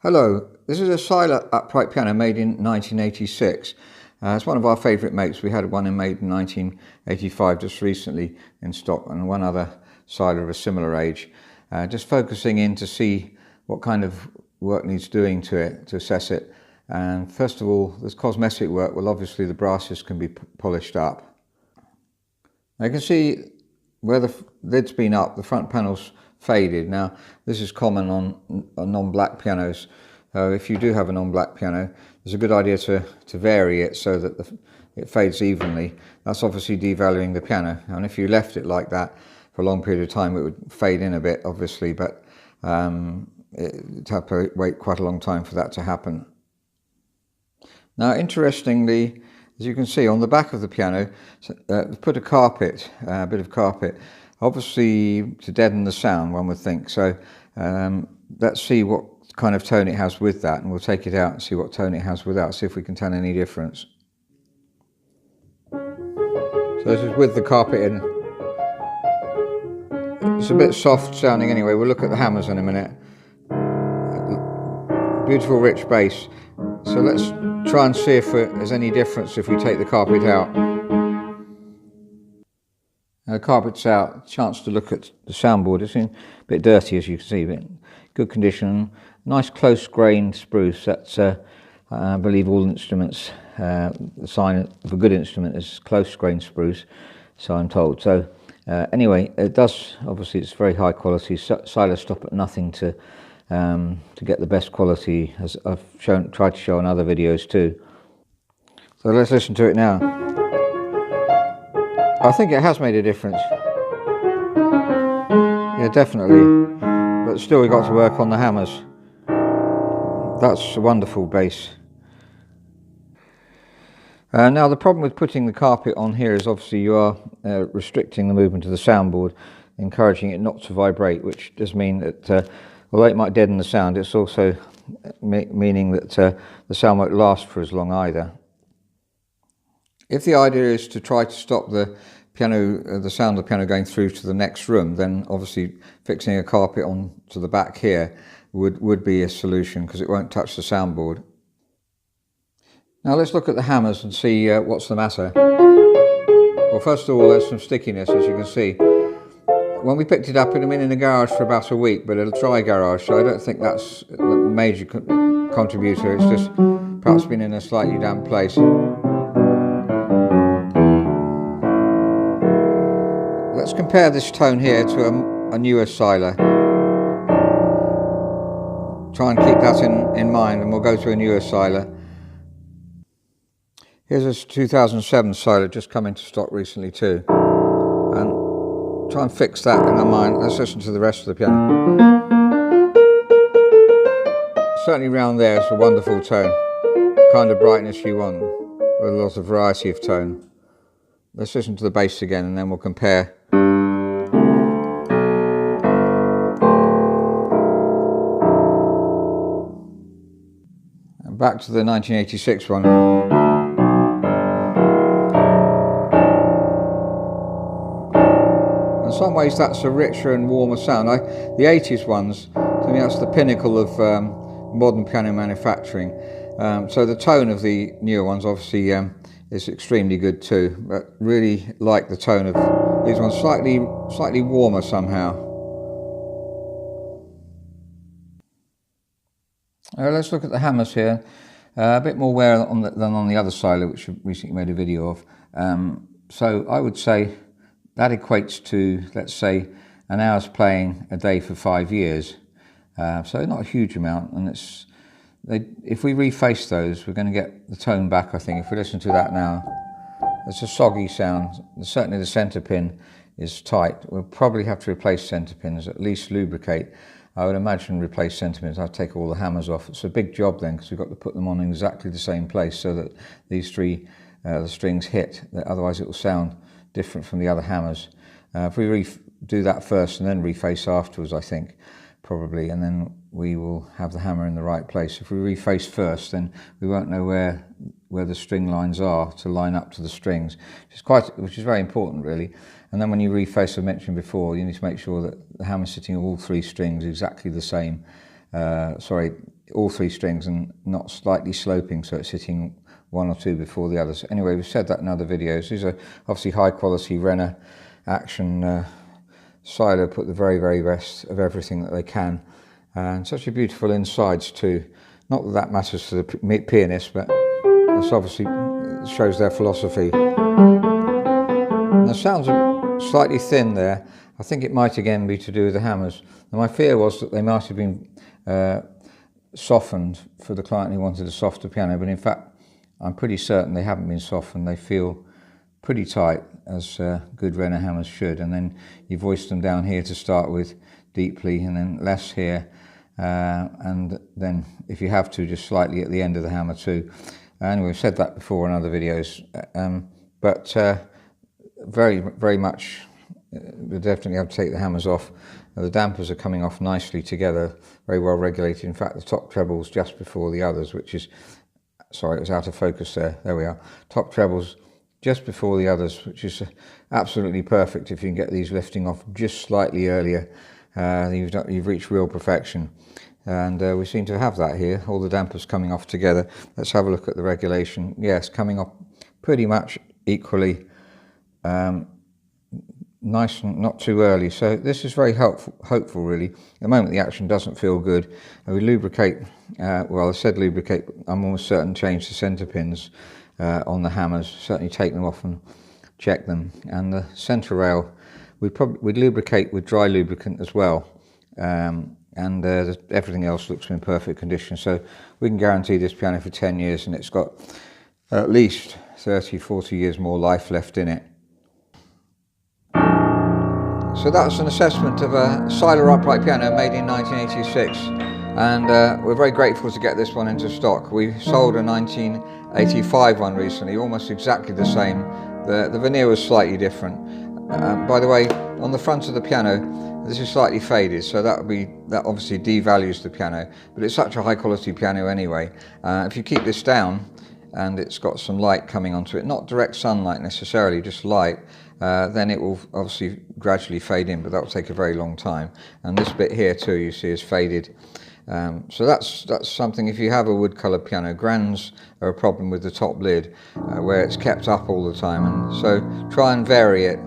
Hello, this is a Seiler upright piano made in 1986. It's one of our favourite makes. We had one made in 1985 just recently in stock, and one other Seiler of a similar age. Just focusing in to see what kind of work needs doing to it, to assess it. And first of all, there's cosmetic work. Well, obviously the brasses can be polished up. Now you can see where the lid's been up, the front panel's faded. Now this is common on non-black pianos. If you do have a non-black piano, it's a good idea to vary it so that it fades evenly. That's obviously devaluing the piano, and if you left it like that for a long period of time, it would fade in a bit, obviously, but it'd have to wait quite a long time for that to happen. Now interestingly, as you can see on the back of the piano, put a carpet, a bit of carpet, obviously to deaden the sound, one would think. So let's see what kind of tone it has with that, and we'll take it out and see what tone it has without, see if we can tell any difference. So this is with the carpet in. It's a bit soft sounding anyway. We'll look at the hammers in a minute. Beautiful rich bass. So let's try and see if there's any difference if we take the carpet out. Now the carpet's out, chance to look at the soundboard. It's a bit dirty, as you can see, but good condition. Nice close grained spruce. That's, I believe, all instruments. The sign of a good instrument is close grained spruce, so I'm told. So anyway, it does, obviously it's very high quality. Seilers stop at nothing to get the best quality, as I've tried to show in other videos too. So let's listen to it now. I think it has made a difference. Yeah, definitely. But still we've got to work on the hammers. That's a wonderful bass. Now the problem with putting the carpet on here is obviously you are restricting the movement of the soundboard, encouraging it not to vibrate, which does mean that although it might deaden the sound, it's also meaning that the sound won't last for as long either. If the idea is to try to stop the piano, the sound of the piano going through to the next room, then obviously fixing a carpet on to the back here would be a solution, because it won't touch the soundboard. Now let's look at the hammers and see what's the matter. Well, first of all, there's some stickiness, as you can see. When we picked it up, it had been in the garage for about a week, but a dry garage, so I don't think that's a major contributor. It's just perhaps been in a slightly damp place. Let's compare this tone here to a newer Seiler. Try and keep that in mind, and we'll go to a newer Seiler. Here's a 2007 Seiler just come into stock recently too. And try and fix that in our mind. Let's listen to the rest of the piano. Certainly round there it's a wonderful tone. The kind of brightness you want, with a lot of variety of tone. Let's listen to the bass again, and then we'll compare. And back to the 1986 one. In some ways that's a richer and warmer sound. The 80s ones, to me that's the pinnacle of modern piano manufacturing. So the tone of the newer ones obviously is extremely good too, but really like the tone of these ones, slightly warmer somehow. Let's look at the hammers here. A bit more wear than on the other Seiler, which I recently made a video of. So I would say that equates to, let's say, an hour's playing a day for 5 years. So not a huge amount, and if we reface those, we're going to get the tone back, I think. If we listen to that now, it's a soggy sound. Certainly the centre pin is tight. We'll probably have to replace centre pins, at least lubricate. I would imagine replace centre pins. I'd take all the hammers off. It's a big job then, because we've got to put them on in exactly the same place so that these three the strings hit. Otherwise it will sound different from the other hammers. If we do that first and then reface afterwards, I think, probably, and then we will have the hammer in the right place. If we reface first, then we won't know where the string lines are to line up to the strings, which is very important really. And then when you reface, as I mentioned before, you need to make sure that the hammer's sitting all three strings exactly the same. all 3 strings and not slightly sloping, so it's hitting 1 or 2 before the others. Anyway, we've said that in other videos. These are obviously high quality Renner action. Seiler put the very, very best of everything that they can. And such a beautiful insides too. Not that that matters to the pianist, but this obviously shows their philosophy. And the sounds are slightly thin there. I think it might again be to do with the hammers. And my fear was that they might have been softened for the client who wanted a softer piano, but in fact I'm pretty certain they haven't been softened. They feel pretty tight, as good Renner hammers should, and then you voice them down here to start with deeply, and then less here, and then if you have to, just slightly at the end of the hammer too. And we've said that before in other videos, but very, very much we definitely have to take the hammers off. The dampers are coming off nicely together, very well regulated. In fact, the top treble's just before the others, which is, sorry, it was out of focus there. There we are. Top treble's just before the others, which is absolutely perfect. If you can get these lifting off just slightly earlier, you've reached real perfection. And we seem to have that here, all the dampers coming off together. Let's have a look at the regulation. Yes, coming off pretty much equally, nice and not too early. So this is very hopeful really. At the moment the action doesn't feel good. And we lubricate, well I said lubricate, I'm almost certain change the centre pins on the hammers, certainly take them off and check them. And the centre rail, we'd lubricate with dry lubricant as well. And everything else looks in perfect condition. So we can guarantee this piano for 10 years and it's got at least 30, 40 years more life left in it. So that's an assessment of a Seiler upright piano made in 1986. And we're very grateful to get this one into stock. We sold a 1985 one recently, almost exactly the same. The veneer was slightly different. By the way, on the front of the piano, this is slightly faded, so that obviously devalues the piano, but it's such a high quality piano anyway. If you keep this down and it's got some light coming onto it, not direct sunlight necessarily, just light, then it will obviously gradually fade in, but that will take a very long time. And this bit here too, you see, is faded. So that's something. If you have a wood coloured piano, grands are a problem with the top lid, where it's kept up all the time, and so try and vary it.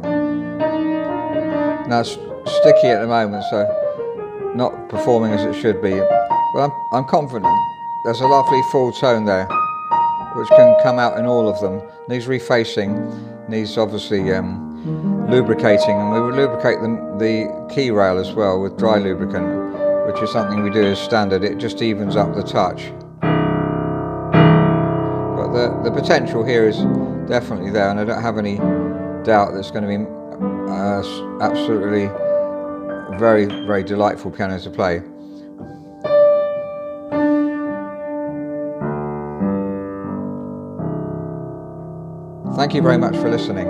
Now it's sticky at the moment, so not performing as it should be, but I'm confident. There's a lovely full tone there, which can come out in all of them. Needs refacing, needs obviously lubricating, and we will lubricate the key rail as well with dry lubricant, which is something we do as standard. It just evens up the touch. But the potential here is definitely there, and I don't have any doubt that it's going to be absolutely very, very delightful piano to play. Thank you very much for listening.